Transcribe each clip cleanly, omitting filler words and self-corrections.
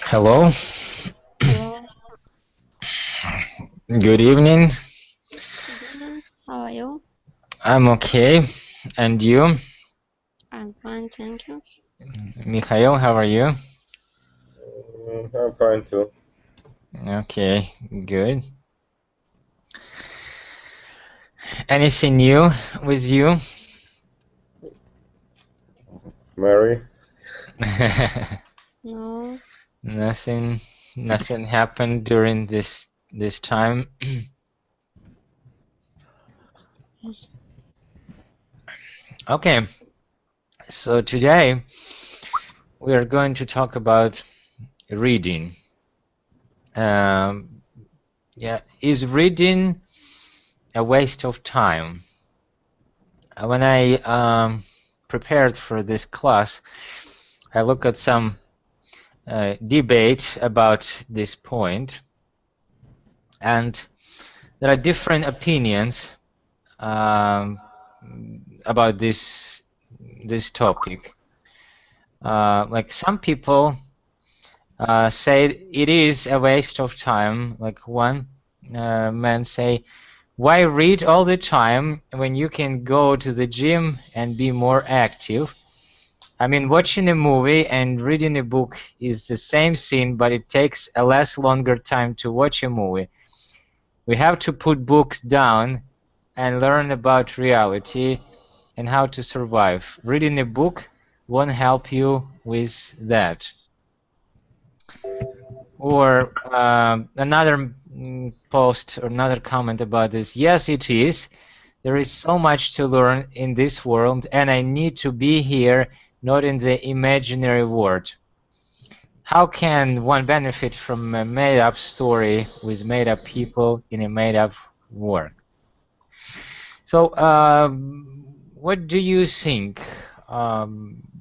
Hello, Hello, good evening. good evening. How are you? I'm okay. And you? I'm fine, thank you. Mikhail, how are you? I'm fine too. Okay, good. Anything new with you? Mary? No, Nothing, nothing happened during this time. yes. Okay, so today we are going to talk about reading. Um, yeah, is reading a waste of time? When I prepared for this class, I look at some debate about this point, and there are different opinions um, about this topic. Like some people say it is a waste of time. Like one man say, "Why read all the time when you can go to the gym and be more active?" I mean, watching a movie and reading a book is the same thing, but it takes a less longer time to watch a movie. We have to put books down and learn about reality and how to survive. Reading a book won't help you with that. Or another post or another comment about this. Yes, it is. There is so much to learn in this world, and I need to be here, not in the imaginary world. How can one benefit from a made-up story with made-up people in a made-up world? So, what do you think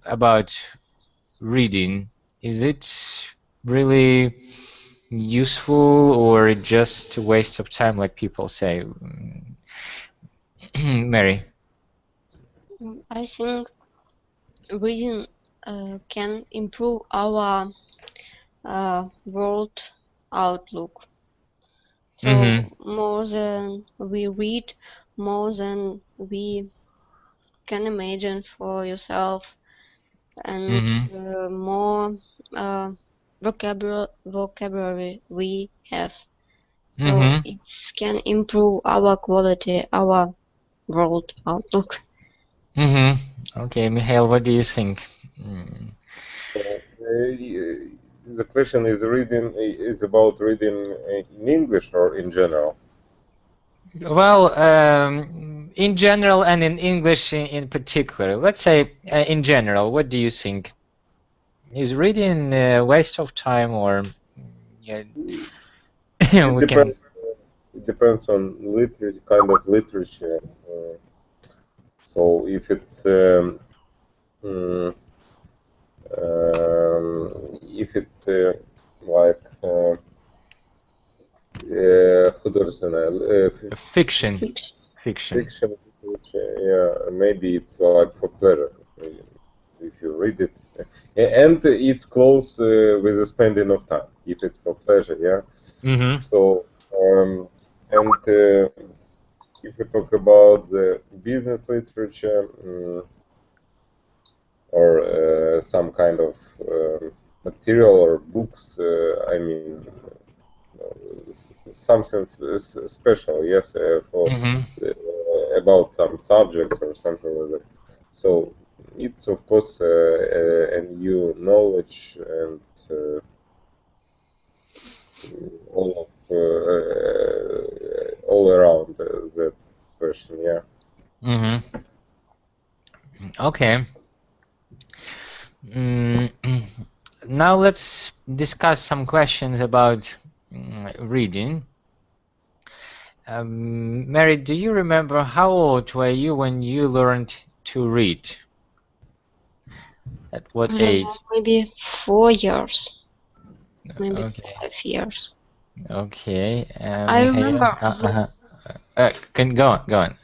about reading? Is it really useful or just a waste of time, like people say? Mary. I think reading can improve our world outlook. Mm-hmm. So more than we read, more than we can imagine for yourself, and Mm-hmm. more uh, vocabulary we have. So Mm-hmm. it can improve our quality, our world outlook. Mm-hmm. Okay, Mihail, what do you think? The question is about reading in English or in general? Well, in general and in English in particular, let's say in general, what do you think? Is reading a waste of time or yeah, It we can. depends. It depends on literature, kind of literature. So if it's mm, like художественная, Fiction, Fix. fiction. fiction literature, yeah, maybe it's like for pleasure if you read it, and it's close with the spending of time if it's for pleasure, yeah. Mm-hmm. So and if we talk about the business literature or some kind of material or books, I mean something special, yes, for Mm-hmm. about some subjects or something like that. So it's of course a new knowledge and all of all around that question, yeah. Mm-hmm. Okay. Mm, now let's discuss some questions about reading. Mary, do you remember how old were you when you learned to read? At what I don't know, age? maybe 4 years, maybe Okay, 5 years. okay. I Mihail, remember can go on, go on.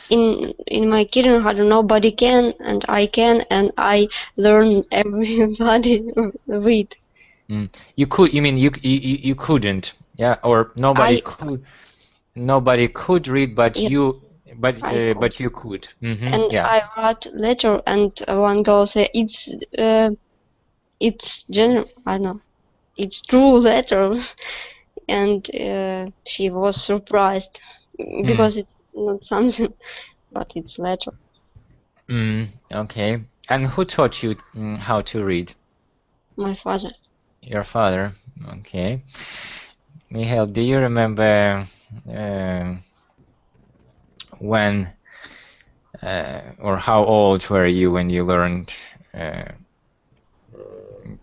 in my kindergarten nobody can, and I can, and I learn everybody read. You could, you mean you couldn't, yeah, or I nobody could read, but Yes, I could, but you could. and Yeah. I wrote letter, and one girl said it's general, I don't know, it's true letter, and she was surprised Mm. because it's not something, but it's letter. Okay. And who taught you how to read? My father. Your father. Okay. Mihail, do you remember when or how old were you when you learned uh,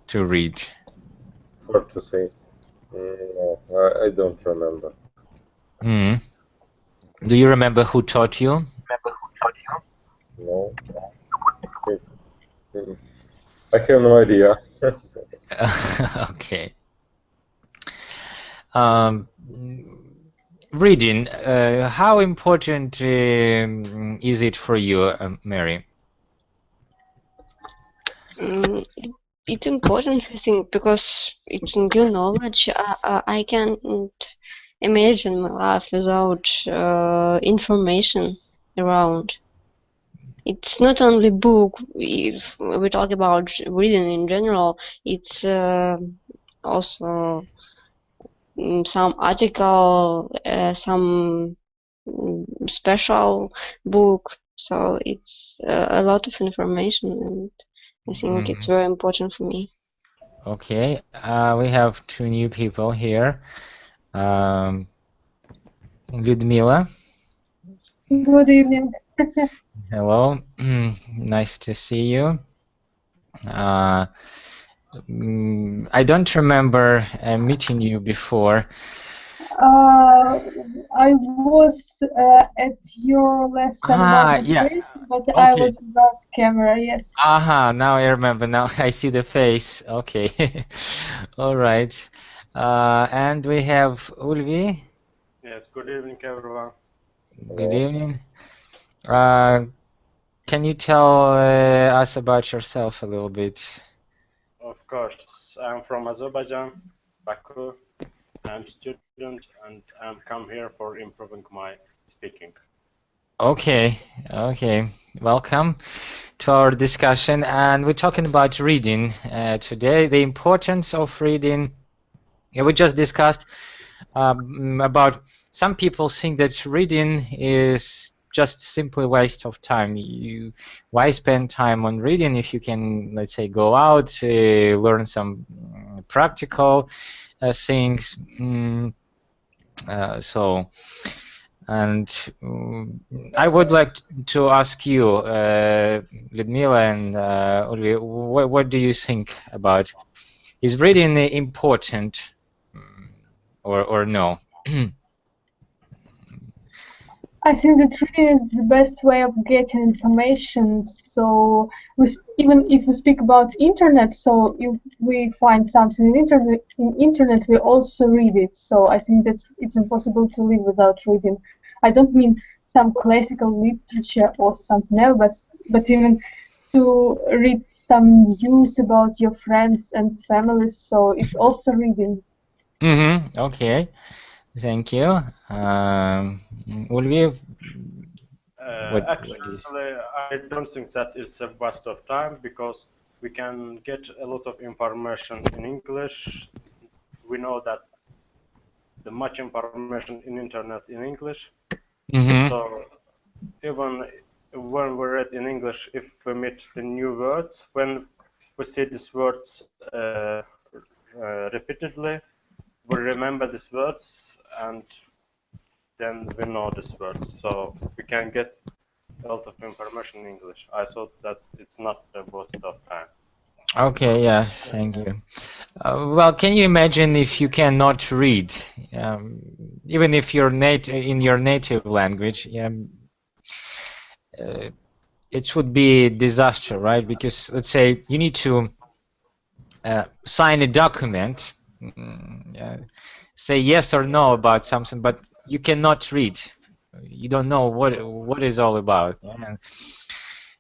to read? Hard to say. No, I don't remember. Mm. Do you remember who taught you? No. I have no idea. Okay. Um, Reading, how important is it for you, Mary? It's important, I think, because it's new knowledge. I can't imagine my life without information around. It's not only book. If we talk about reading in general, it's also some article, some special book. So it's a lot of information, and I think it's very important for me. Okay, we have two new people here. Ludmila, Good evening. hello. Nice to see you. Uh, I don't remember meeting you before. I was at your lesson about the Yeah. face, but I Okay. was without camera, yes. Aha, now I remember. Now I see the face. Okay. All right. And we have Ulvi. Yes, good evening, everyone. Good evening. Uh, can you tell us about yourself a little bit? Of course, I'm from Azerbaijan, Baku. I'm student and I'm come here for improving my speaking. Okay, okay. Welcome to our discussion, and we're talking about reading today, the importance of reading. Yeah, we just discussed about some people think that reading is just simply waste of time. Why spend time on reading if you can, let's say, go out, learn some practical things. So. And I would like to ask you, Ludmila and Ulvi, what do you think about, is reading important or no? I think that reading is the best way of getting information. So even if we speak about internet, so if we find something in internet, we also read it. So I think that it's impossible to live without reading. I don't mean some classical literature or something else, but even to read some news about your friends and families. So it's also reading. Okay, thank you. Ulvi, what do you Actually, I don't think that it's a waste of time because we can get a lot of information in English. We know that the much information in internet in English. So even when we read in English, if we meet the new words, when we see these words repeatedly, we remember these words and then we know these words. So we can get a lot of information in English. I thought that it's not a waste of time. Okay, yes, thank you. Well, can you imagine if you cannot read, even if you're in your native language? Uh, it would be a disaster, right? Because let's say you need to sign a document, say yes or no about something, but you cannot read. You don't know what is all about. And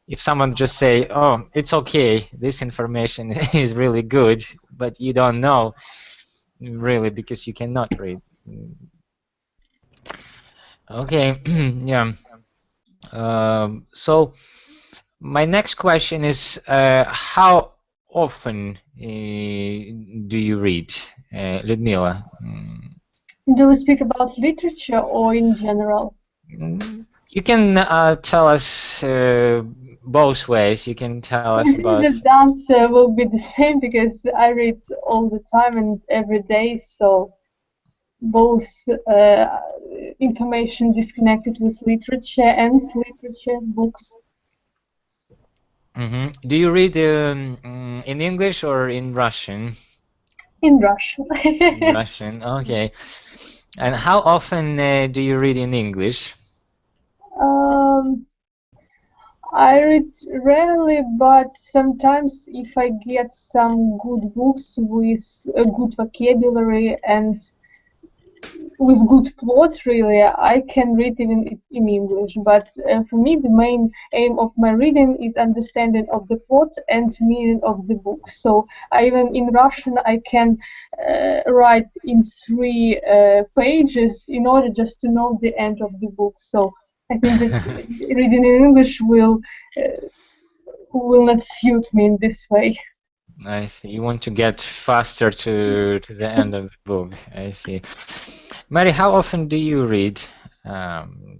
if someone just say, "Oh, it's okay, this information is really good," but you don't know really because you cannot read. Okay, yeah. So my next question is, how often do you read, Ludmila? Do we speak about literature or in general? You can tell us both ways. You can tell I us think about. the answer will be the same because I read all the time and every day, so both information disconnected with literature and literature books. Do you read in English or in Russian? In Russian. In Russian, okay. And how often do you read in English? um, I read rarely, but sometimes if I get some good books with a good vocabulary and with good plot, really, I can read even in English. But for me, the main aim of my reading is understanding of the plot and meaning of the book. So even in Russian, I can write in 3 pages in order just to know the end of the book. So I think that reading in English will not suit me in this way. I see. You want to get faster to the end of the book. I see. Mary, how often do you read? Um,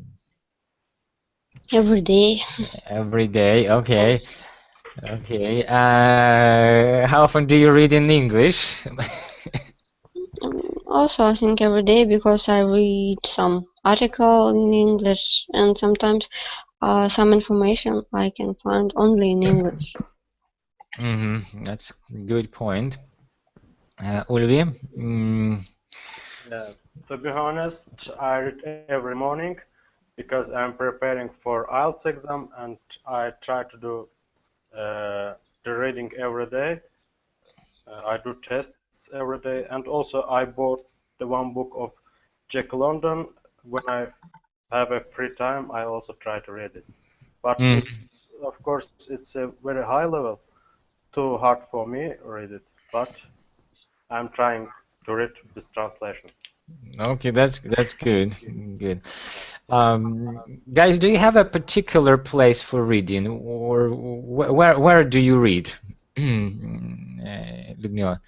Every day. every day. Okay. Okay. How often do you read in English? Also, I think every day because I read some article in English and sometimes some information I can find only in English. That's a good point. Ulvi? Yeah. To be honest, I read every morning because I'm preparing for IELTS exam and I try to do the reading every day. I do tests every day, and also I bought the one book of Jack London. When I have a free time, I also try to read it. But it's, of course, it's a very high level. Too hard for me to read it, but I'm trying to read this translation. Okay, that's good. Good. Guys, do you have a particular place for reading, or where do you read? Ludmila.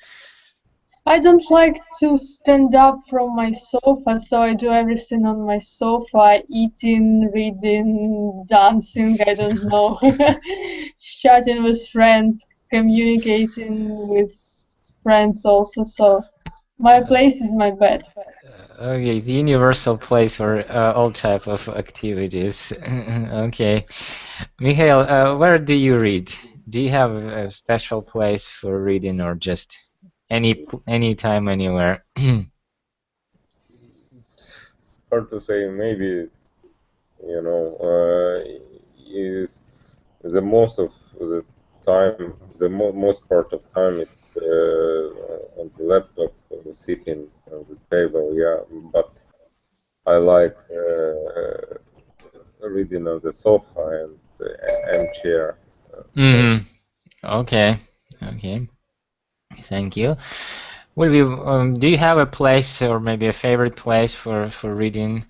I don't like to stand up from my sofa, so I do everything on my sofa, eating, reading, dancing, I don't know, chatting with friends, communicating with friends also, so my place is my bed. Okay, the universal place for all type of activities. Okay, Mikhail, where do you read? Do you have a special place for reading, or just any time, anywhere? Hard to say. Maybe is the most of the time, the most part of time it's on the laptop, sitting on the table. Yeah, but I like reading on the sofa and armchair. Okay, okay. Thank you. Do you have a place or maybe a favorite place for reading?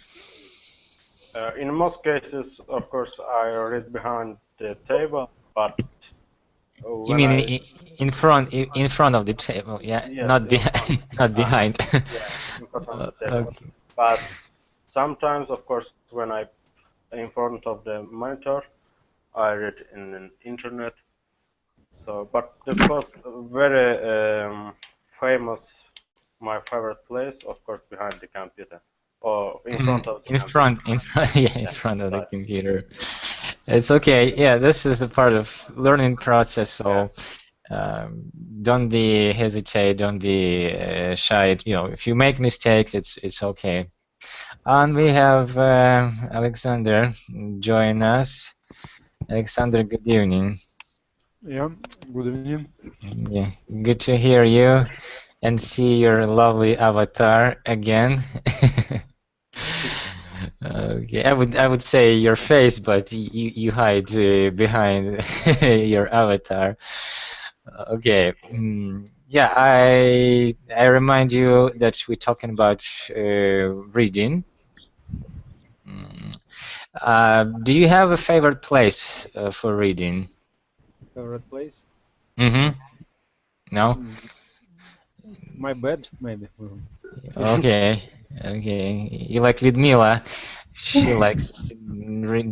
In most cases, of course, I read behind the table, but You when mean I in front of the table? Yeah, yes, not in front, behind, not behind. yeah, in front of the table. Okay. But sometimes, of course, when I in front of the monitor, I read in the internet. So, but the first very famous, my favorite place, of course, behind the computer or in front of the computer. Yeah, in Yeah, front of the so computer. It's okay. Yeah, this is the part of learning process. yeah, So don't be hesitate, don't be shy. You know, if you make mistakes, it's okay. And we have Alexander join us. Alexander, good evening. Yeah, good evening. Yeah, good to hear you and see your lovely avatar again. Okay, I would say your face, but you hide behind your avatar. Okay, yeah, I remind you that we're talking about reading. Mm, do you have a favorite place for reading? Favorite place? Mm-hmm. No? Mm, My bed, maybe. Okay, okay. You like Ludmila? She likes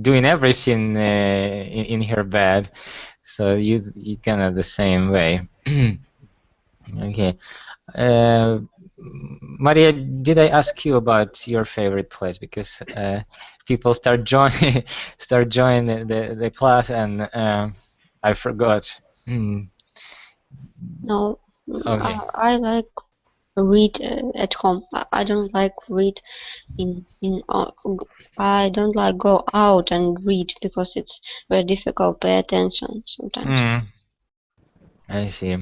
doing everything in her bed, so you kind of the same way. Okay. Uh, Maria, did I ask you about your favorite place? Because people start joining the class, and I forgot. Hmm. No, Okay. I like read at home. I don't like read in I don't like go out and read because it's very difficult to pay attention sometimes. Hmm. I see.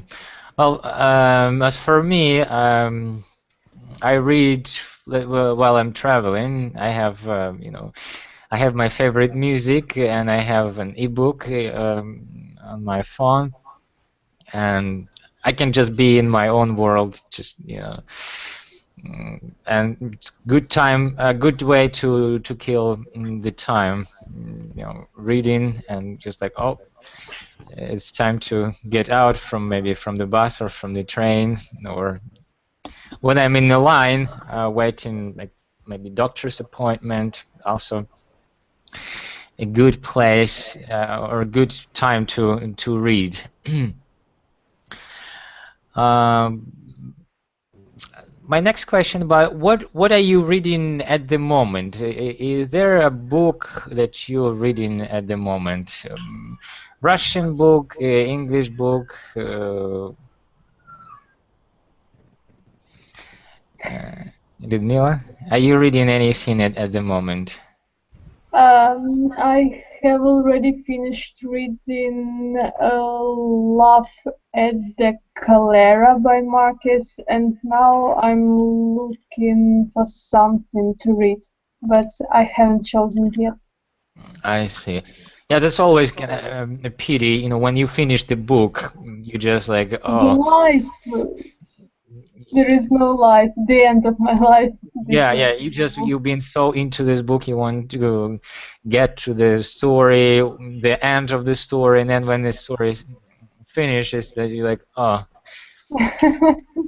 Well, as for me, I read while I'm traveling. I have, I have my favorite music, and I have an ebook on my phone, and I can just be in my own world, just and it's good time, a good way to kill the time, reading and just like, oh, it's time to get out from maybe from the bus or from the train, or when I'm in the line waiting, like maybe doctor's appointment, also a good place or a good time to read. um, my next question about what are you reading at the moment? Is there a book that you're reading at the moment? Russian book, English book? Ludmila, are you reading anything at the moment? I have already finished reading Love at the Calera by Marquez, and now I'm looking for something to read, but I haven't chosen yet. I see. Yeah, that's always kind of a pity, when you finish the book, you just like, The oh, life, there is no life, the end of my life. yeah, yeah, you've been so into this book, you want to get to the story, the end of the story, and then when the story finishes, that you're like, oh,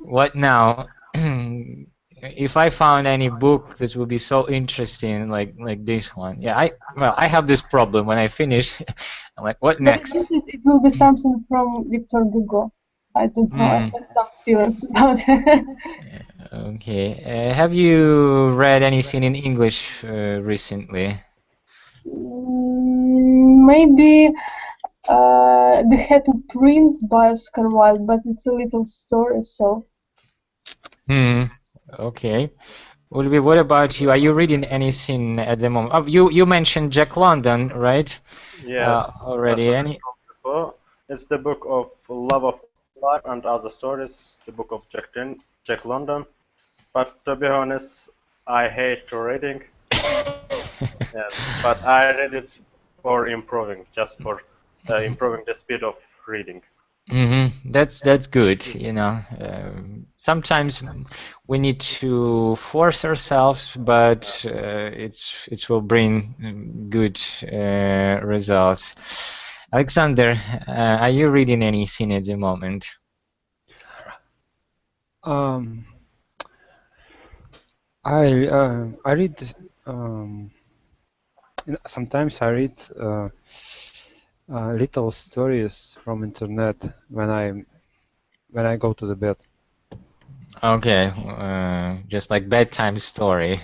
what now? If I found any book that would be so interesting like this one, yeah, I have this problem when I finish. I'm like, what But I next? guess it will be something from Victor Hugo. I don't know, I Hmm. have some feelings about it. Okay. Have you read anything in English recently? Maybe The Happy Prince by Oscar Wilde, but it's a little story, so Hmm. Okay. Ulvi, what about you? Are you reading anything at the moment? Oh, you mentioned Jack London, right? Yes, as Already. I Any? told before, it's the book of Love of Life and Other Stories, the book of Jack London. But to be honest, I hate reading. Yes, but I read it for improving, just for improving the speed of reading. That's good. Sometimes we need to force ourselves, but it will bring good results. Alexander, are you reading anything at the moment? Um, I read sometimes I read little stories from internet when I go to the bed. Okay, just like bedtime story.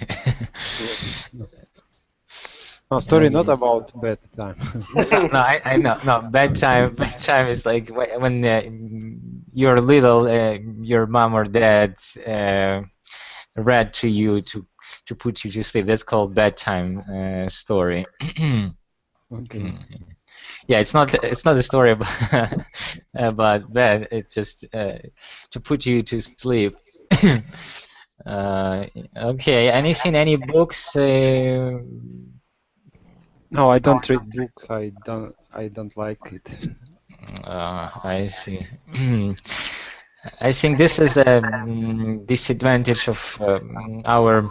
No, story not about bedtime. No, I know. No, bedtime. Bedtime is like when you're little, your mom or dad read to you to put you to sleep. That's called bedtime story. Okay. Yeah, it's not a story about about bed. It's just to put you to sleep. Okay. Any books? No, I don't read book. I don't like it. I see. I think this is the disadvantage of our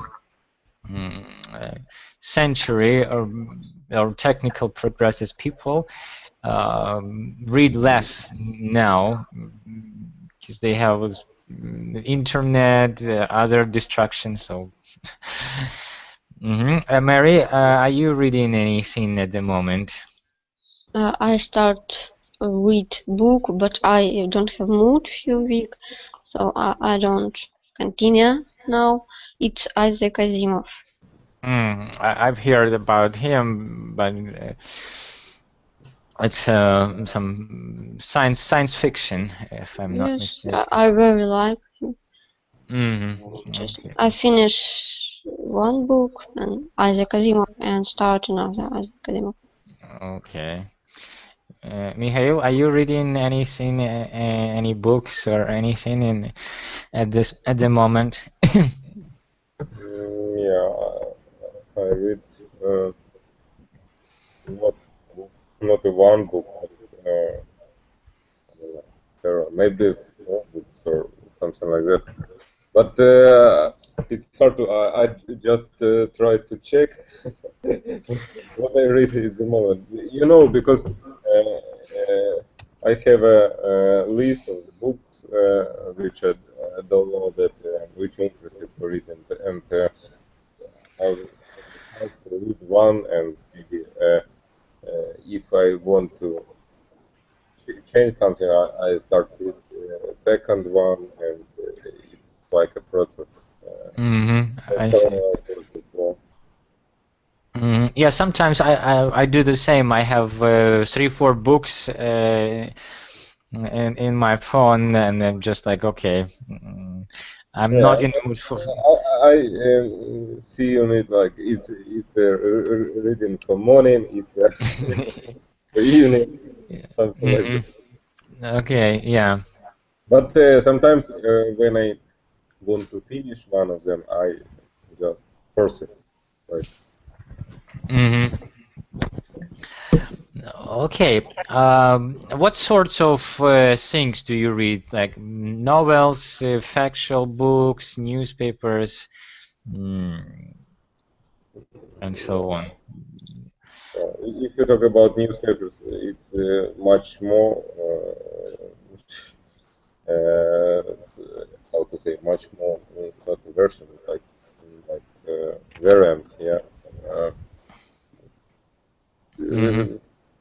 century or technical progress as people. Read less now because they have the internet, other distractions. So, Mary, are you reading anything at the moment? I start read book, but I don't have mood few week, so I don't continue now. It's Isaac Asimov. I've heard about him, but it's some science fiction, if I'm not Yes, mistaken. I very like him. Just Okay. I finish one book and Isaac Asimov and start another Isaac Asimov. Okay. Mikhail, are you reading anything, any books or anything at the moment? Yeah, I read not not a one book, but there are maybe 4 books or something like that. But it's hard to. I just try to check what I read at the moment. You know, because I have a list of the books which I downloaded, which are interested for reading, and I decide to read one, and maybe if I want to change something, I start with the second one, and it's like a process. I see. Yeah, sometimes I do the same. I have 3-4 books in my phone, and I'm just like, okay, I'm not in the mood for. I see on it like it's reading for morning, it's for evening, something like that. Okay, yeah. But sometimes when I want to finish one of them, I just force it. Like, Okay. What sorts of things do you read? Like novels, factual books, newspapers, and so on. if you talk about newspapers, it's much more how to say, much more not a version, like variants, yeah.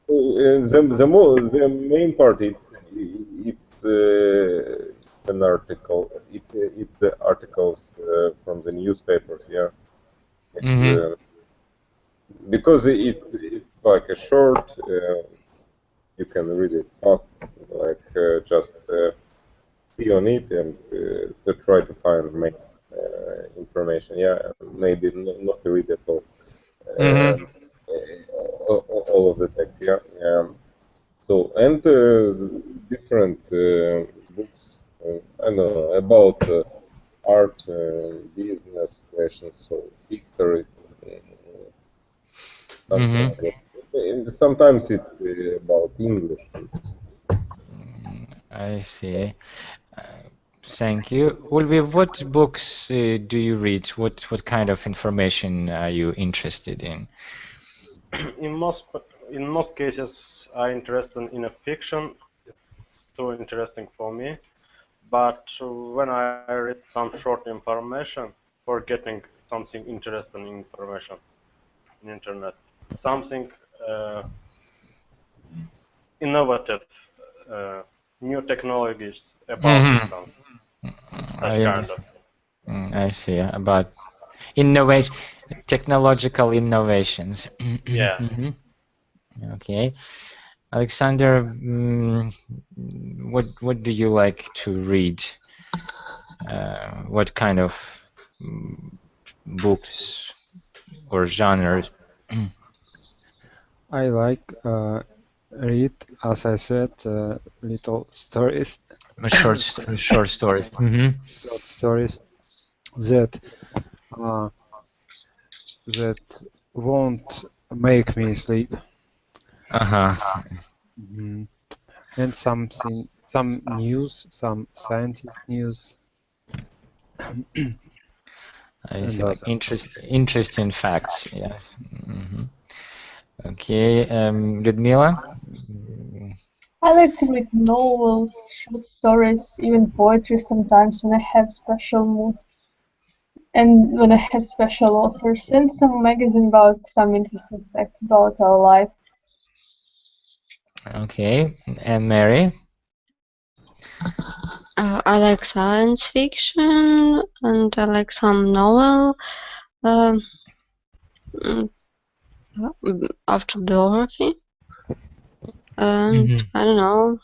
The main part it's an article. It's the articles from the newspapers, yeah. It's, because it's like a short, you can read it fast, like just see on it and to try to find main information. Yeah, maybe not read at all. All of the text. Yeah. So and different books. I don't know about art, business questions, so history. Something like that. Sometimes it's about English. I see. Thank you. Ulvi, what books do you read? What kind of information are you interested in? in most cases, I'm interested in a fiction. It's too interesting for me. But when I read some short information for getting something interesting information on internet, something innovative, new technologies about something, that kind of. I see. About innovation, technological innovations. Yeah. Mhm. Okay, Alexander, what do you like to read? What kind of books or genres? I like read, as I said, little stories, Short stories. Hmm. short stories that uh, that won't make me sleep. Uh-huh. Mhm. And some news, some scientist news, I and see, like other. interesting facts. Yes. Hmm. Okay, Ludmila. I like to read novels, short stories, even poetry sometimes when I have special mood and when I have special authors, and some magazine about some interesting facts about our life. Okay, and Mary. I like science fiction and I like some novel, um, mm, autobiography. And Hmm. I don't know.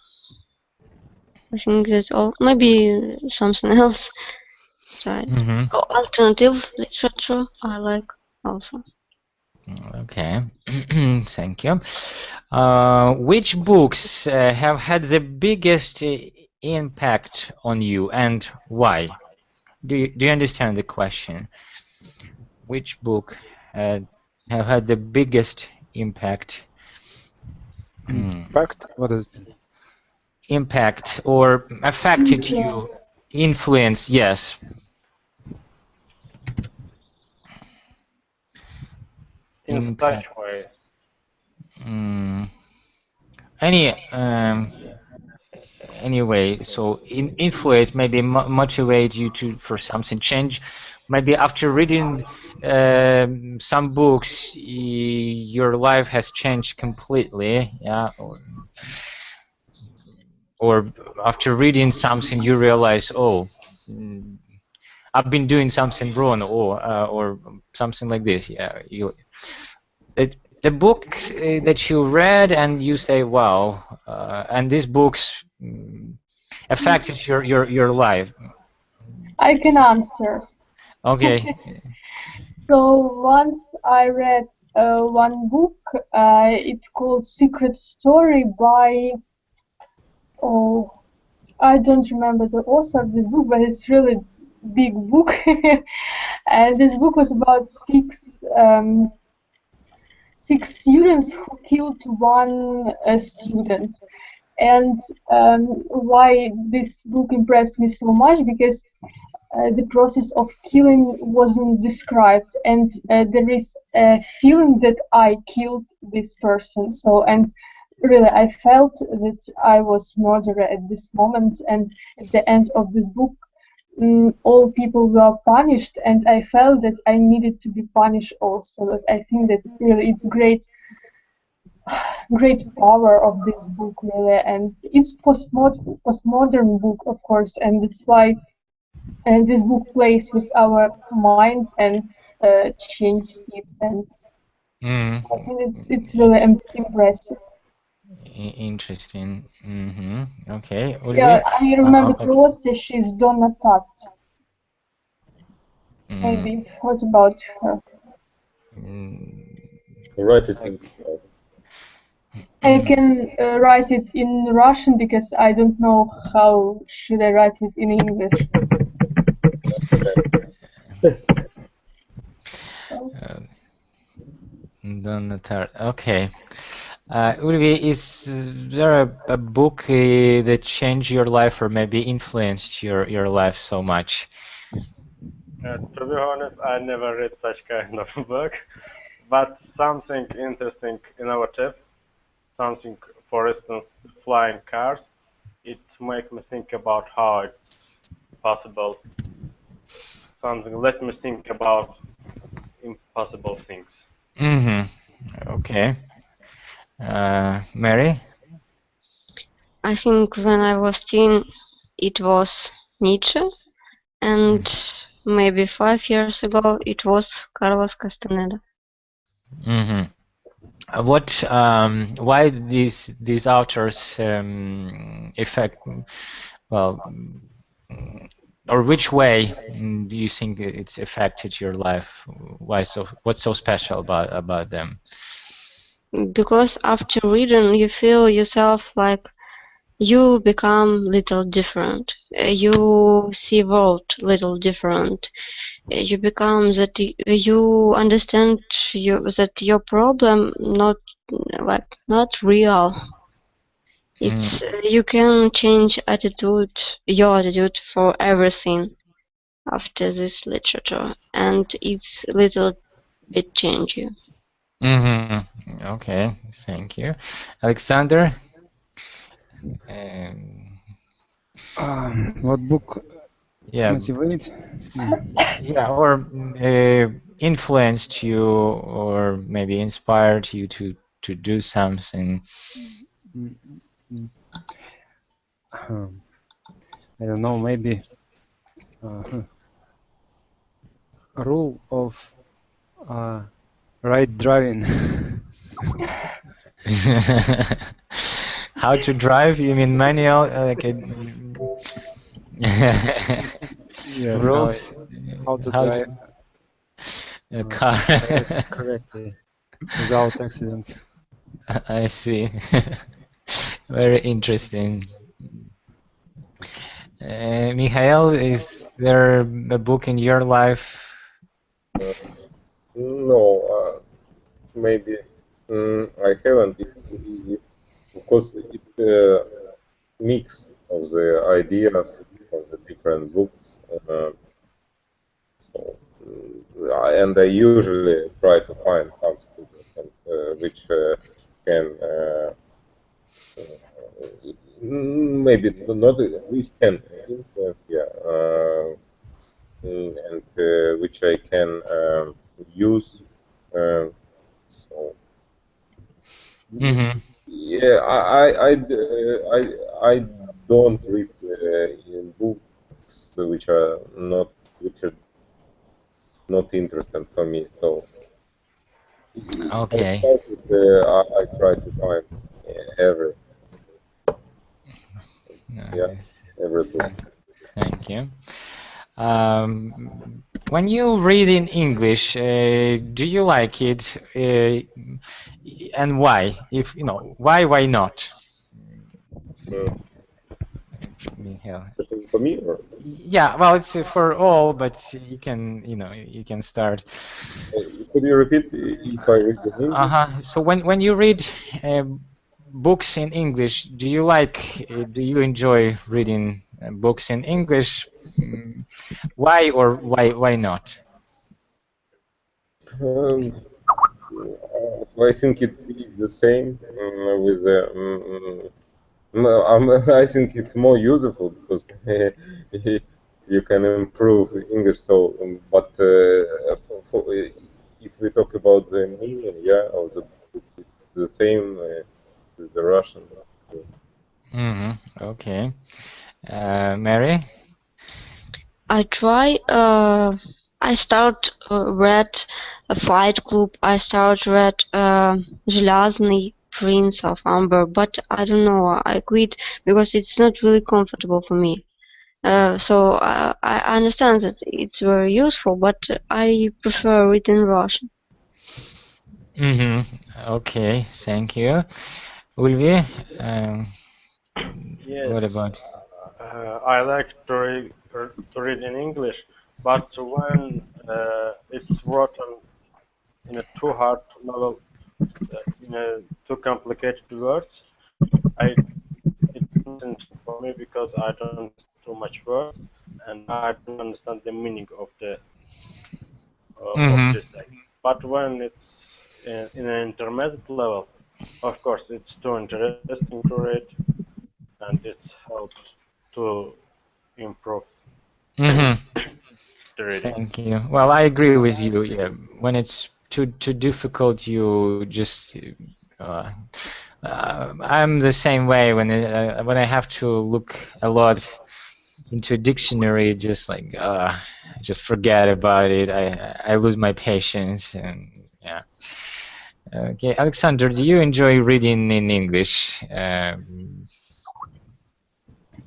I think that's all. Maybe something else. Right. Hmm. Oh, alternative literature I like also. Okay, thank you. Which books have had the biggest impact on you and why? Do you understand the question? Which book have had the biggest impact? Fact? What is Impact or affected you? Influence, yes. In Impact. such way. Mm, any anyway, so influence maybe motivate you to for something change. Maybe after reading some books, your life has changed completely. Yeah, or after reading something, you realize, oh, mm, I've been doing something wrong, or something like this. Yeah, the book that you read and you say, wow, and these books affected your life. I can answer. Okay. So once I read one book. It's called Secret Story by, oh, I don't remember the author of this book, but it's really big book. And this book was about six students who killed one student. And why this book impressed me so much, because the process of killing wasn't described, and there is a feeling that I killed this person. So, and really, I felt that I was murderer at this moment, and at the end of this book, all people were punished, and I felt that I needed to be punished also. That I think that really it's great power of this book, really, and it's postmodern book, of course, and that's why this book plays with our minds and changes it, and Mm, I think it's really impressive. interesting. Okay, Yeah, Ulvi. I remember the author. She's Donna Tartt. Mm, Maybe you've heard about her. mm, Write it in. I can write it in Russian because I don't know how should I write it in English. Donna Tartt. Okay. Ulvi, is there a book that changed your life or maybe influenced your life so much? To be honest, I never read such kind of book, but something interesting in our trip, something, for instance, flying cars, it make me think about how it's possible. Something let me think about impossible things. Okay. Mary? I think when I was teen, it was Nietzsche, and maybe 5 years ago, it was Carlos Castaneda. Mm-hmm. Why these authors affect, well, or which way do you think it's affected your life? What's so special about them? Because after reading, you feel yourself like you become little different. You see world little different. You become that you understand that your problem not real. It's you can change your attitude for everything after this literature, and it's little bit change you. Mm-hmm. Okay, thank you, Alexander. What book Yeah, motivate? yeah, or influenced you, or maybe inspired you to do something. Mm, mm. I don't know, maybe rule of right driving. How to drive? You mean manual? Yes, Rules? how to How to drive a car? correctly without accidents. I see. Very interesting. Mikhail, is there a book in your life? No, maybe I haven't. Because it's a mix of the ideas of the different books. So, and I usually try to find something which can maybe not which can influence, yeah, and which I can use. So Mm-hmm. yeah, I don't read in books which are not interesting for me. So Okay. I try to find every yeah every book. Thank you. When you read in English, do you like it, and why? If you know why not? Mm. Michael. Especially for me, or Yeah, well, it's for all, but you can start. could you repeat if I read in English? So when you read books in English, do you enjoy reading books in English? Why or why not? Um, I think it's the same with no, I think it's more useful because you can improve English. So, but if we talk about the meaning, yeah, of the book, it's the same with the Russian. Okay. Mary? I start read a Fight Club. I start read Железный Prince of Amber, but I don't know. I quit because it's not really comfortable for me. So I understand that it's very useful, but I prefer reading Russian. Okay, thank you. Ulvi, what Yes, about? I like to read in English, but when it's written in a too hard novel, in a too complicated words, I it's not interesting for me because I don't understand too much words and I don't understand the meaning of Mm-hmm. this text. But when it's in an intermediate level, of course, it's too interesting to read and it's helped to improve Mm-hmm. the reading. Thank you. Well, I agree with you. Yeah, when it's too difficult, you just I'm the same way when I have to look a lot into a dictionary, just like just forget about it. I lose my patience, and yeah. Okay, Alexander, do you enjoy reading in English?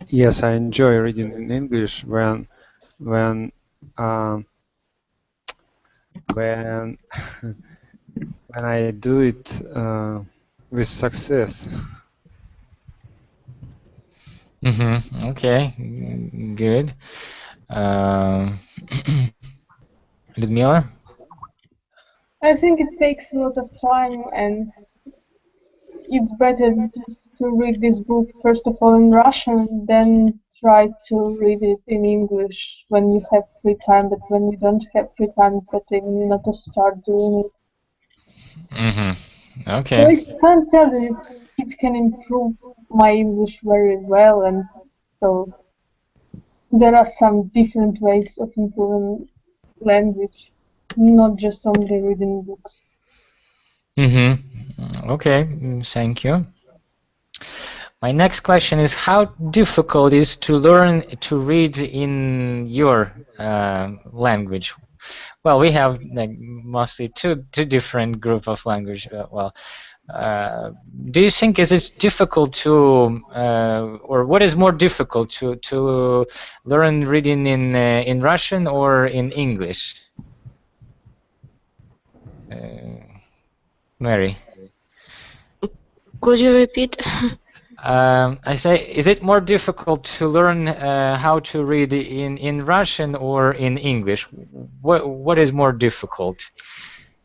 Yes, I enjoy reading in English when um, when when I do it with success. Okay, good. Ludmila? I think it takes a lot of time, and it's better just to read this book first of all in Russian, then try to read it in English when you have free time. But when you don't have free time, it's better not to start doing it. Okay. So I can't tell that it can improve my English very well, and so there are some different ways of improving language, not just only reading books. Okay, thank you. My next question is, how difficult is to learn to read in your language? Well, we have like mostly two different group of language. Do you think is it difficult to, or what is more difficult to learn reading in Russian or in English? Mary. Could you repeat? I say, is it more difficult to learn how to read in Russian or in English? What is more difficult,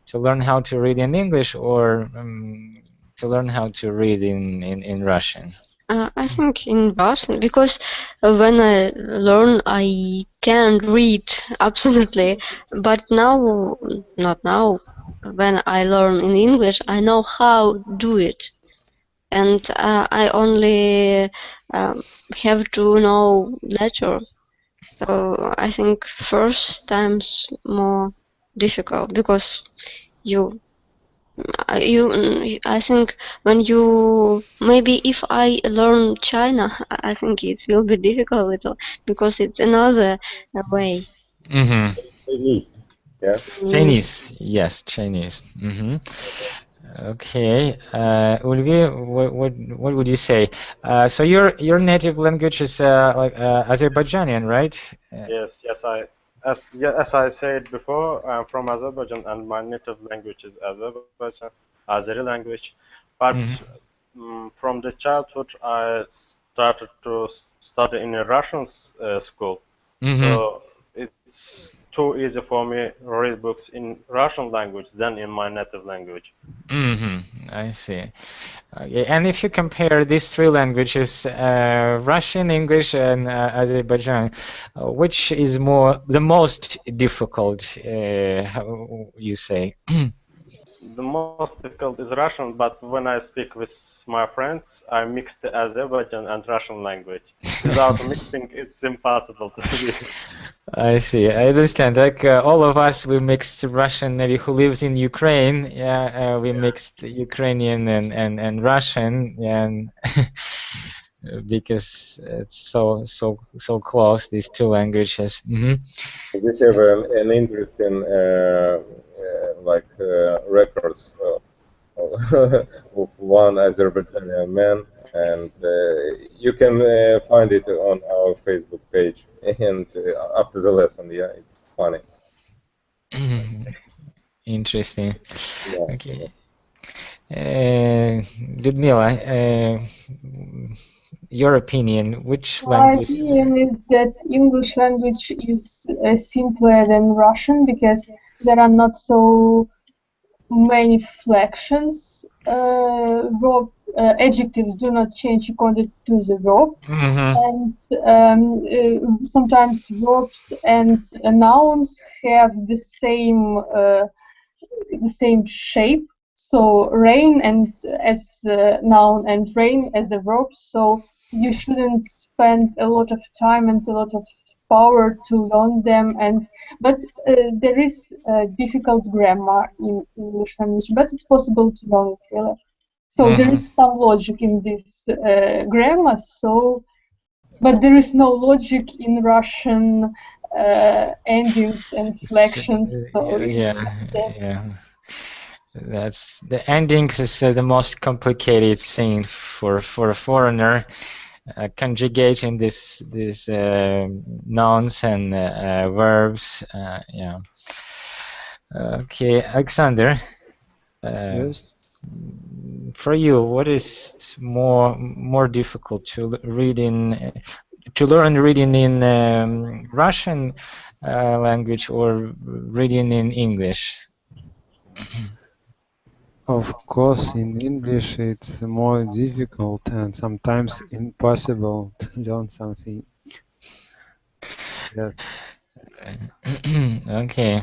to learn how to read in English or to learn how to read in Russian? I think in Russian, because when I learn, I can read absolutely. But now, not now. When I learn in English, I know how do it, and I only have to know later. So I think first time's more difficult because you I think when you maybe if I learn China, I think it will be difficult a little because it's another way. Chinese, yeah. Chinese, yes, Chinese. Okay, Ulvi, what would you say? So your native language is like Azerbaijani, right? Yes, as I said before, I'm from Azerbaijan, and my native language is Azerbaijan, Azeri language. But from the childhood, I started to study in a Russian school, so it's too easy for me to read books in Russian language than in my native language. I see. Okay, and if you compare these three languages, Russian, English, and Azerbaijan, which is the most difficult? How you say? The most difficult is Russian, but when I speak with my friends, I mix the Azerbaijan and Russian language. Without mixing, it's impossible to speak. I see. I understand. Like all of us, we mixed Russian. Maybe who lives in Ukraine, yeah, we mixed Ukrainian and Russian, and because it's so close, these two languages. We have an interest in records of one Azerbaijani man, and you can find it on our Facebook page. And after the lesson, yeah, it's funny. Interesting. Yeah. Okay. Ludmila, your opinion, which My language? opinion is that English language is simpler than Russian because there are not so many flexions. Adjectives do not change according to the verb, and sometimes verbs and nouns have the same shape. So rain and as a noun and rain as a verb. So you shouldn't spend a lot of time and a lot of power to learn them. But there is difficult grammar in English language, but it's possible to learn it really. So there is some logic in this grammar. So But there is no logic in Russian endings and inflections, so Yeah. That's the endings is the most complicated thing for a foreigner. Conjugating these nouns and verbs. Yeah. Okay, Alexander. Yes. For you, what is more difficult to read in to learn reading in Russian language or reading in English? Of course, in English it's more difficult and sometimes impossible to learn something. Yes. Okay.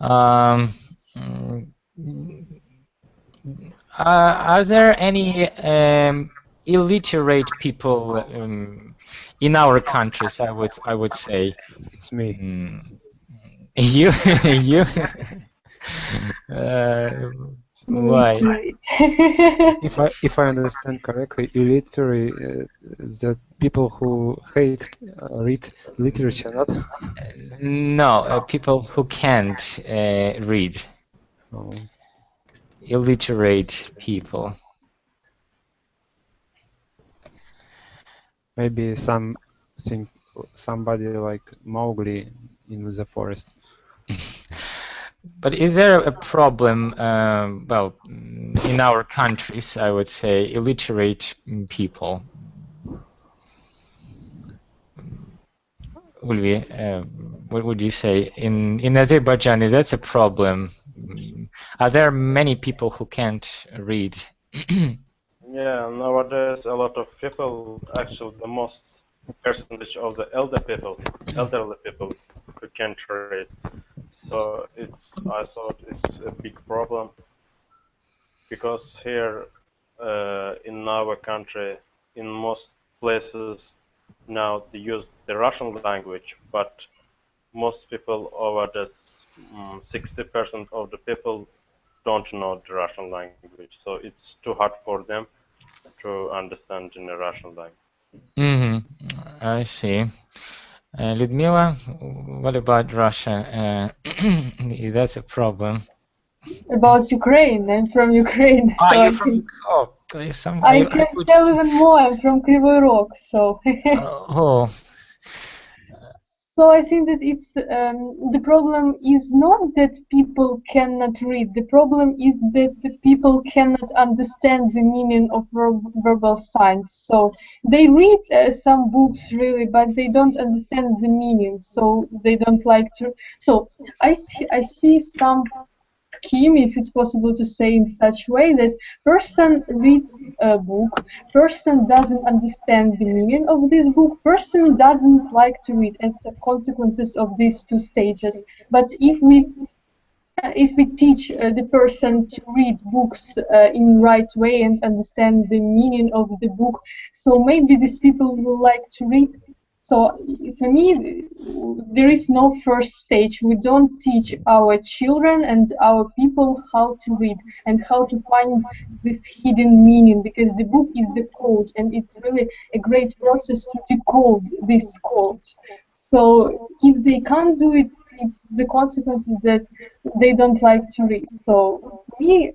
Mm, are there any illiterate people in our countries? I would say. It's me. You you. Why? If I understand correctly, illiterate the people who hate read literature, not? No, people who can't read. Oh. Illiterate people. Maybe somebody like Mowgli in the forest. But is there a problem, well, in our countries, I would say, illiterate people? Ulvi, what would you say? In Azerbaijan, is that a problem? Are there many people who can't read? Yeah, nowadays a lot of people, actually the most percentage of the elderly people who can't read. So I thought it's a big problem because here in our country, in most places now they use the Russian language, but most people over the 60% of the people don't know the Russian language, so it's too hard for them to understand in the Russian language. I see. Ludmila, what about Russia? Is that a problem? About Ukraine. I'm from Ukraine, so you're I from can, some. I can tell even more. I'm from Kryvyi Rog, so. Oh. So I think that it's the problem is not that people cannot read. The problem is that the people cannot understand the meaning of verbal signs. So they read some books really, but they don't understand the meaning. So they don't like to. So I see some scheme, if it's possible to say in such way, that person reads a book, person doesn't understand the meaning of this book, person doesn't like to read, and the consequences of these two stages. But if we teach the person to read books in right way and understand the meaning of the book, so maybe these people will like to read. So for me, there is no first stage. We don't teach our children and our people how to read and how to find this hidden meaning, because the book is the code, and it's really a great process to decode this code. So if they can't do it, it's the consequences that they don't like to read. So for me,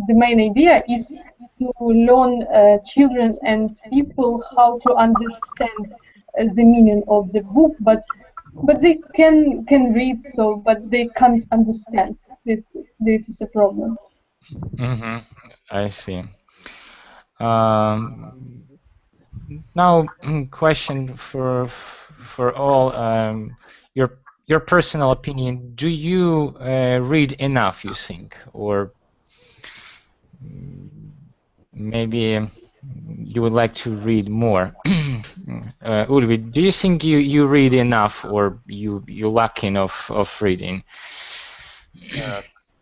the main idea is to learn children and people how to understand the meaning of the book, but they can read, so but they can't understand. This is a problem. I see. Now, question for all. Your personal opinion. Do you read enough, you think, or maybe you would like to read more? Ulvi, do you think you read enough, or you lacking of reading?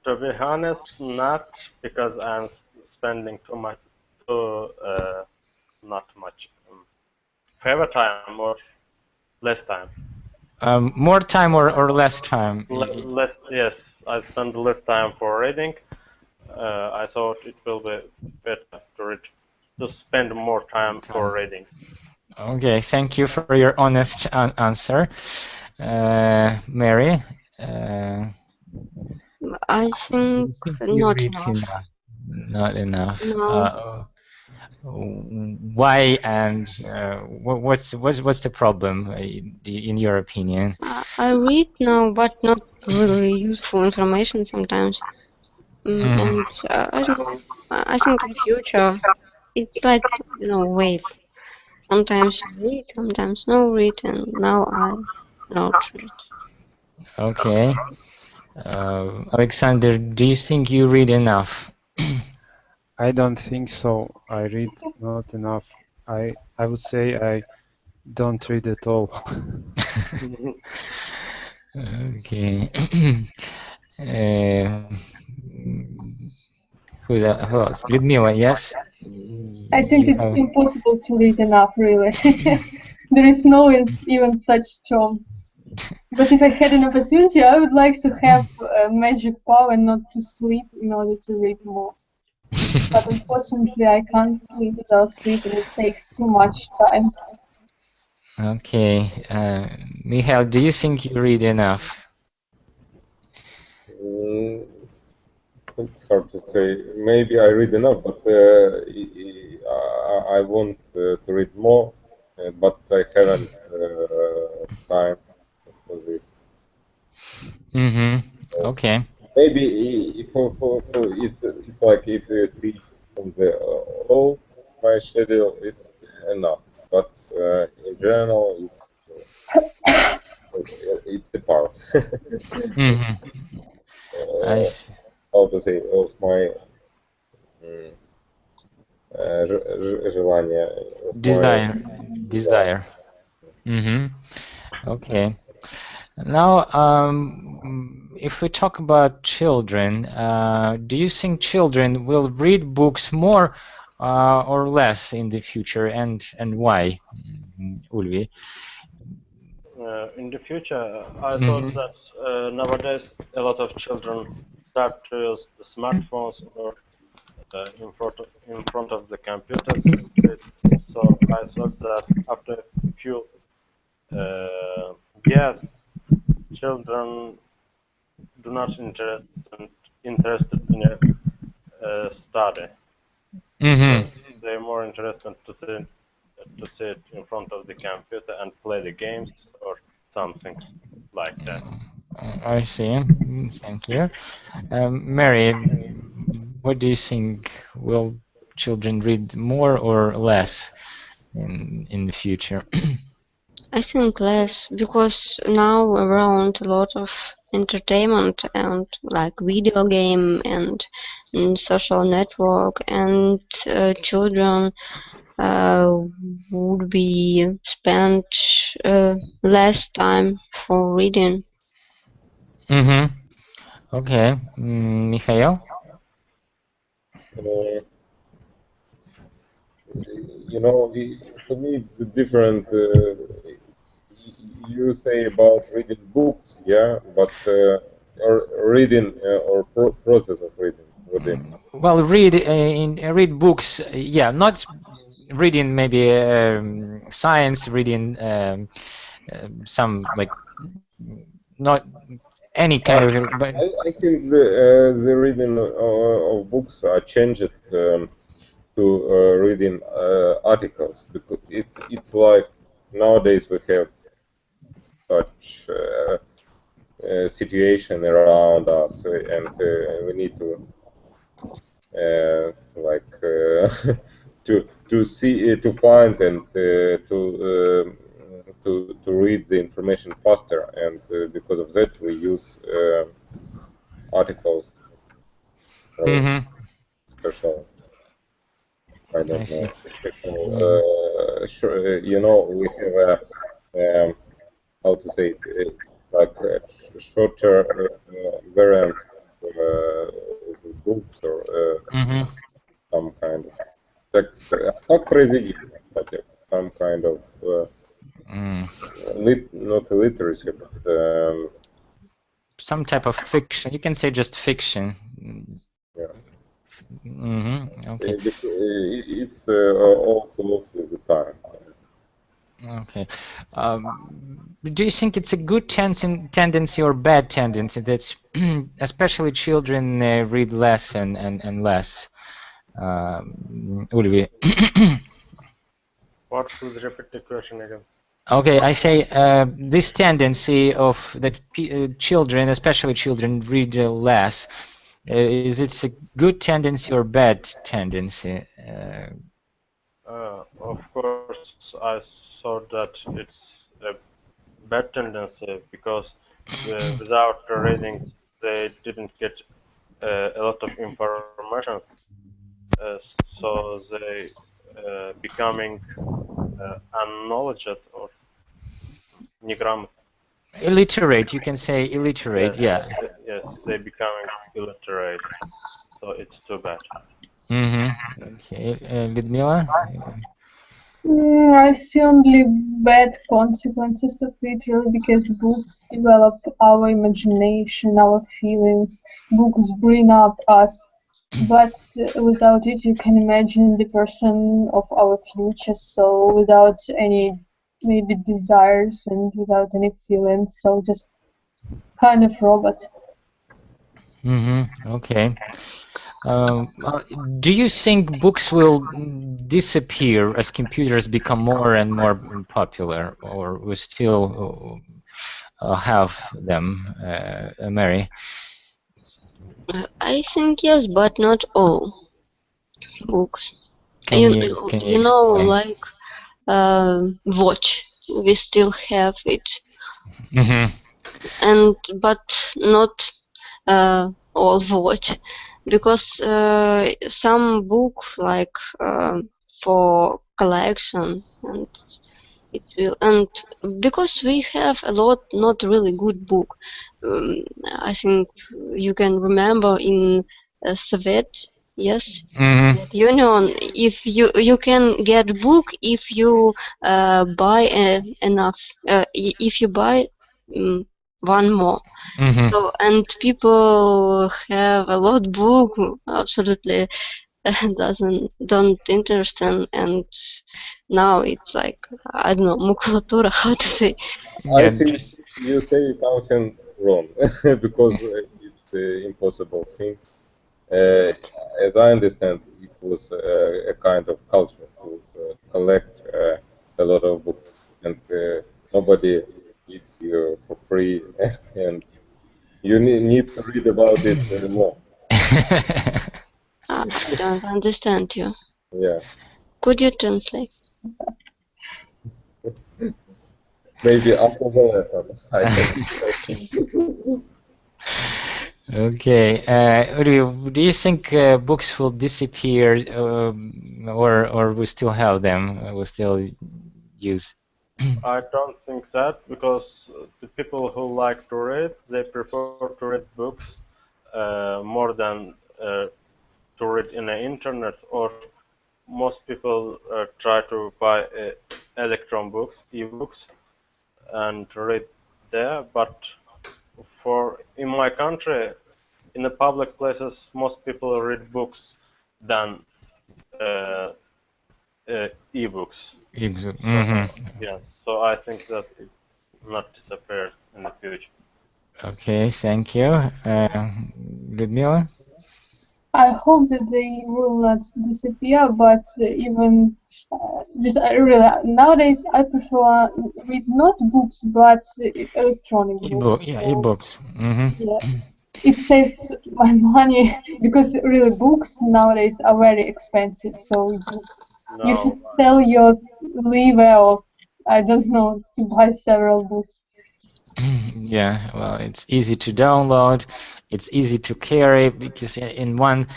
To be honest, not, because I'm spending not much. Have a time or less time? More time or less time? Less, yes. I spend less time for reading. I thought it will be better to spend more time for reading. Okay, thank you for your honest answer, Mary. I Do think you think you not read enough. enough? Not enough. No. Why and what's the problem in your opinion? I read now, but not really useful information sometimes. And I don't know. I think in future it's like wave. Sometimes you read, sometimes no read, and now I not read. Okay. Alexander, do you think you read enough? I don't think so. I read not enough. I would say I don't read at all. Okay. Uh, who else? Ludmila, yes? I think You it's have. impossible to read enough, really. There is no even such term. But if I had an opportunity, I would like to have magic power not to sleep in order to read more. But unfortunately, I can't sleep without sleeping. It takes too much time. Okay. Michael, do you think you read enough? It's hard to say. Maybe I read enough, but I want to read more, but I haven't time for this. Okay. Maybe for it's like if you see from the whole my schedule, it's enough. But in general, it's the part. I see. How to say of my желание, of my Desire. Okay. Now, if we talk about children, do you think children will read books more or less in the future, and why, Ulvi? In the future, I thought that nowadays a lot of children start to use the smartphones or in front of the computers. So I thought that after a few years, children do not interested in a study. So they're more interested to sit in front of the computer and play the games or something like that. I see. Thank you. Mary, what do you think? Will children read more or less in the future? I think less because now around a lot of entertainment and like video game and social network and children would be spent less time for reading. Okay. Mikhail? You know, for me it's different. You say about reading books, yeah, but or reading or process of reading. Well, read books. Yeah, not reading maybe science, reading some like not any kind of. But I think the reading of books are changed to reading articles because it's like nowadays we have such situation around us and we need to like to see to find and to read the information faster, and because of that we use articles or special, I don't know, special you know, we have a how to say it, like shorter variants of books or some kind of text, как произведение, кстати, some kind of not literacy, but some type of fiction. You can say just fiction. yeah. Okay. It's all close with the time. Okay. Do you think it's a good tendency or bad tendency that especially children read less and less? Ulvi. What? Please repeat the question again. Okay, I say this tendency of that children, especially children, read less. Is it a good tendency or bad tendency? Of course, I thought that it's a bad tendency because without the reading, they didn't get a lot of information, so they becoming unknowledgeable or неграмотный. Illiterate, you can say illiterate, Yes, yeah. yes, they becoming illiterate, so it's too bad. Okay, Ludmila? I see only bad consequences of it, really, because books develop our imagination, our feelings. Books bring up us, but without it, you can imagine the person of our future. So without any maybe desires and without any feelings, so just kind of robot. Okay. Do you think books will disappear as computers become more and more popular, or we still have them, Mary? I think yes, but not all books. Can you You know, explain? like watch, we still have it, and but not all watch, because some book like for collection and it will, and because we have a lot not really good book. I think you can remember in Soviet, yes, Soviet Union, if you can get book if you buy enough, if you buy one more. So, and people have a lot book absolutely don't understand, and now it's like, I don't know, макулатура, how to say. I think you say something wrong because it's an impossible thing. As I understand, it was a kind of culture to collect a lot of books, and nobody gives you for free, and you need to read about it more. I don't understand you. Yeah, Could you translate? maybe after the lesson. I can. Okay, Uri, do you think books will disappear, or we still have them? We still use? I don't think that because the people who like to read, they prefer to read books more than to read in the internet, or most people try to buy electron books, e-books, and read there. But for in my country, in the public places, most people read books than e-books. Yeah, so I think that it not disappear in the future. Okay, thank you. Ludmila? I hope that they will not disappear, but even just really nowadays I prefer read not books but electronic books. Yeah, So e-books. yeah, it saves my money because really books nowadays are very expensive. So you should No, sell your liver or I don't know to buy several books. Yeah, well, it's easy to download, it's easy to carry because in one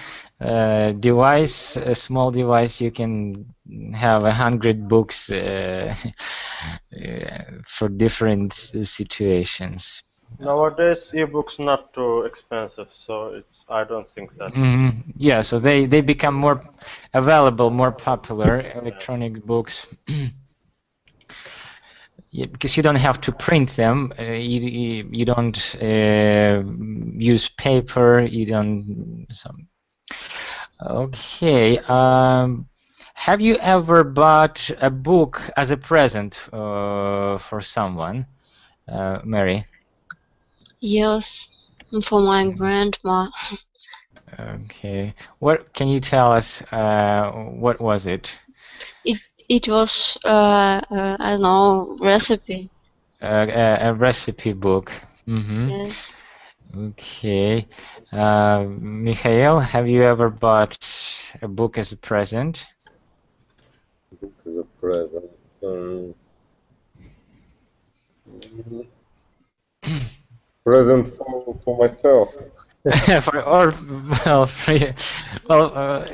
device, a small device, you can have 100 books for different situations. nowadays e-books not too expensive, so it's I don't think that. Yeah, so they become more available, more popular, electronic books. Yeah, because you don't have to print them. You don't use paper. You don't some. Okay. Have you ever bought a book as a present for someone, Mary? Yes, for my grandma. Okay. What can you tell us? What was it? It was I don't know, recipe. A recipe book. Mm-hmm. Yes. Okay. Mikhail, have you ever bought a book as a present? Book as a present. Present for myself. Or well, well,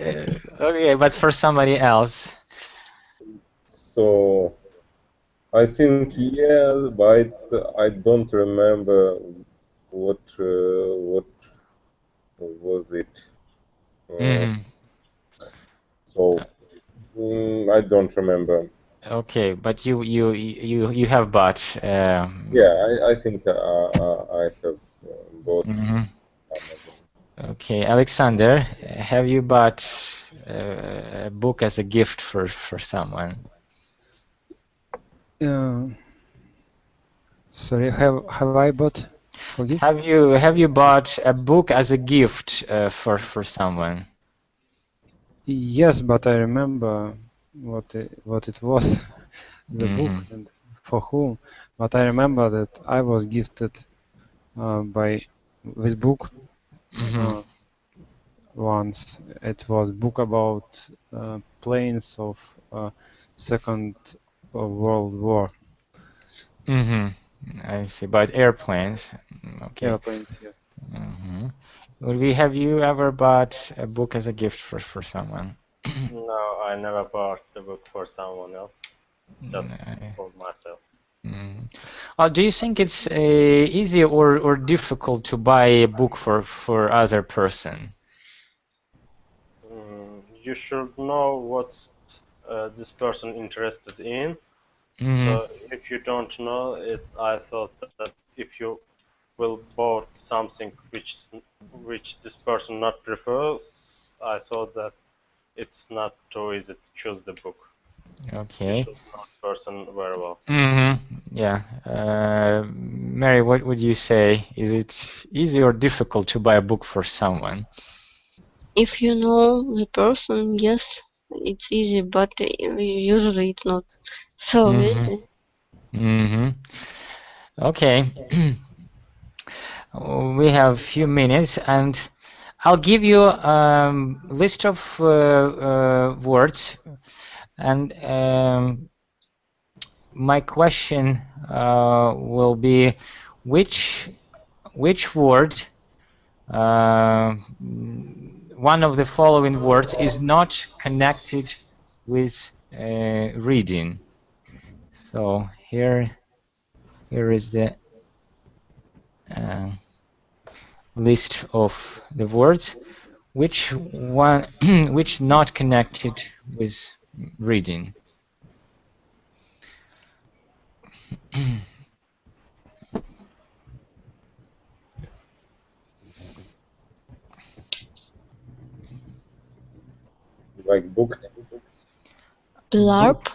okay, but for somebody else. So I think yes, but I don't remember what was it. Mm-hmm. So I don't remember. Okay, but you have bought. Yeah, I think I have bought Mhm. Amazon. Okay, Alexander, have you bought a book as a gift for someone? Sorry, have I bought? Forgive? Have you bought a book as a gift for someone? Yes, but I remember what it was, the book Mm-hmm. and for whom. But I remember that I was gifted by this book Mm-hmm. uh, once. It was book about planes of Second World War. Mm-hmm. I see. But airplanes. Okay. Airplanes, yeah. Mm-hmm. Ulvi, have you ever bought a book as a gift for someone? No, I never bought the book for someone else, just Mm, for myself. mm. Do you think it's easy or difficult to buy a book for other person? You should know what this person interested in. Mm-hmm. So if you don't know it, I thought that if you will bought something which this person not prefers, I thought that it's not too easy to choose the book. You Okay. should know the person very well. Mm-hmm. Yeah. Mary, what would you say? Is it easy or difficult to buy a book for someone? If you know the person, yes, it's easy, but usually it's not so Mm-hmm. easy. Mm-hmm. Okay. We have a few minutes, and I'll give you a list of words, and my question will be which word one of the following words is not connected with reading. So here is the list of the words which one which not connected with reading. Like booked. Blarb?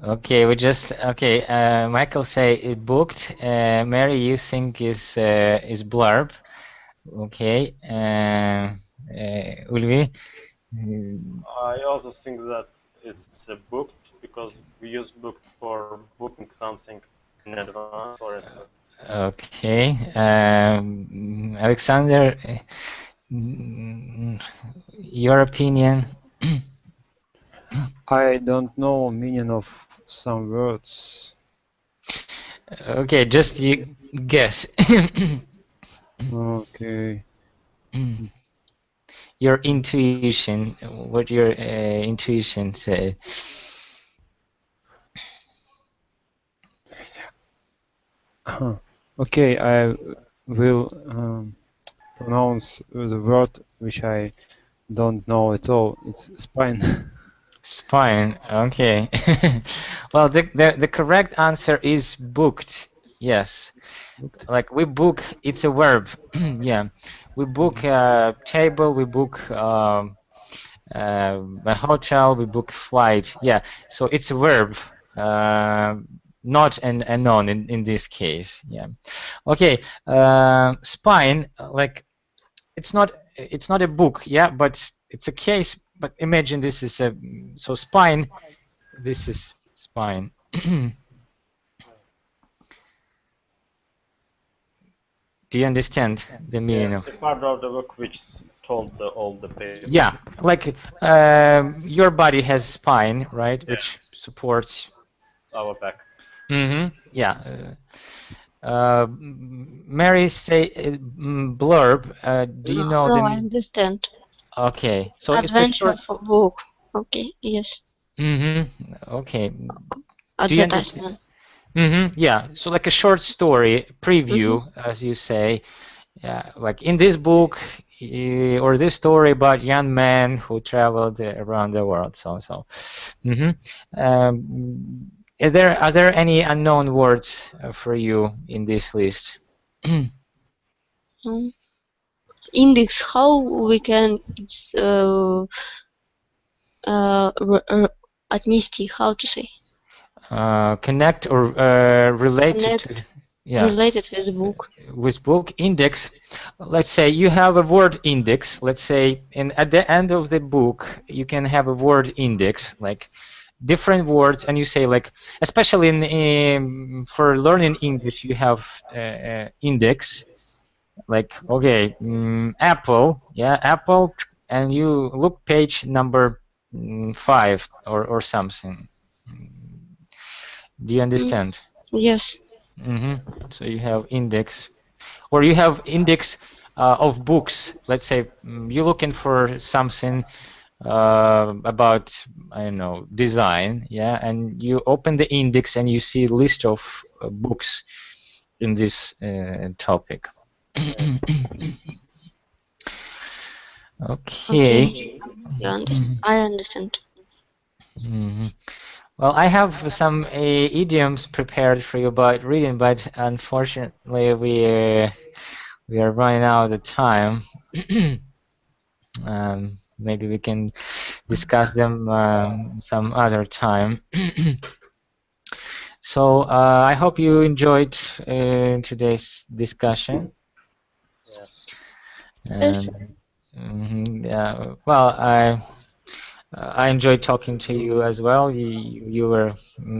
Okay, we just okay. Michael say it booked. Mary, you think is blurb. Okay. Ulvi. I also think that it's booked because we use booked for booking something in advance, for instance. Okay. Alexander, your opinion? I don't know meaning of some words. Okay, just you guess. Okay. Your intuition, what your intuition said. Okay, I will pronounce the word which I don't know at all. It's spine. Spine. Okay. Well, the correct answer is booked. Yes. Booked. Like we book, it's a verb. Yeah. We book a table. We book A hotel, we book a flight. Yeah, so it's a verb, not a noun in this case. Yeah. Okay. Spine, like it's not a book. Yeah, but it's a case. But imagine this is a so spine. This is spine. Do you understand the meaning Yeah, of? the part of the book which told all the paper. Yeah, like your body has spine, right, Yeah. which supports. Our back. Yeah. Mary say blurb. Do you know No, the? I understand. Okay, so it's a Adventure short. for book. Okay, yes. Okay. Do you understand? Advertisement. Yeah. So like a short story preview, as you say. Yeah, like in this book or this story about young man who traveled around the world. So. Are there any unknown words for you in this list? Index. How we can отнести? How to say? Connect or related Connect. to, yeah, Related with book. with book index. Let's say you have a word index. Let's say, and at the end of the book, you can have a word index, like different words, and you say like, especially in for learning English, you have index, like okay, apple, yeah, apple, and you look page number 5 or something. Do you understand? Yes. So you have index, or you have index of books. Let's say you're looking for something about, I don't know, design, yeah, and you open the index and you see a list of books in this topic. Okay. I understand. Well, I have some idioms prepared for you about reading, but unfortunately we are running out of time. Maybe we can discuss them some other time. So I hope you enjoyed today's discussion. Yes. Yeah, well, I enjoyed talking to you as well. You were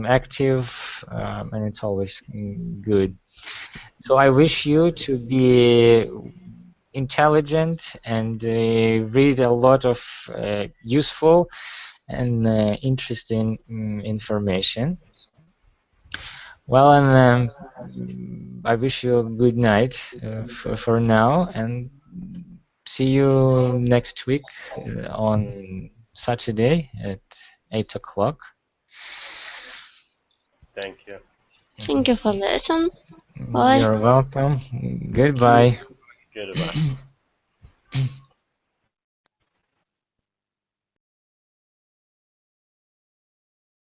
active, and it's always good. So I wish you to be intelligent and read a lot of useful and interesting information. Well, and I wish you a good night for now, and see you next week on Saturday at 8 o'clock. Thank you. Thank you for listening. Bye. You're welcome. Goodbye. Goodbye.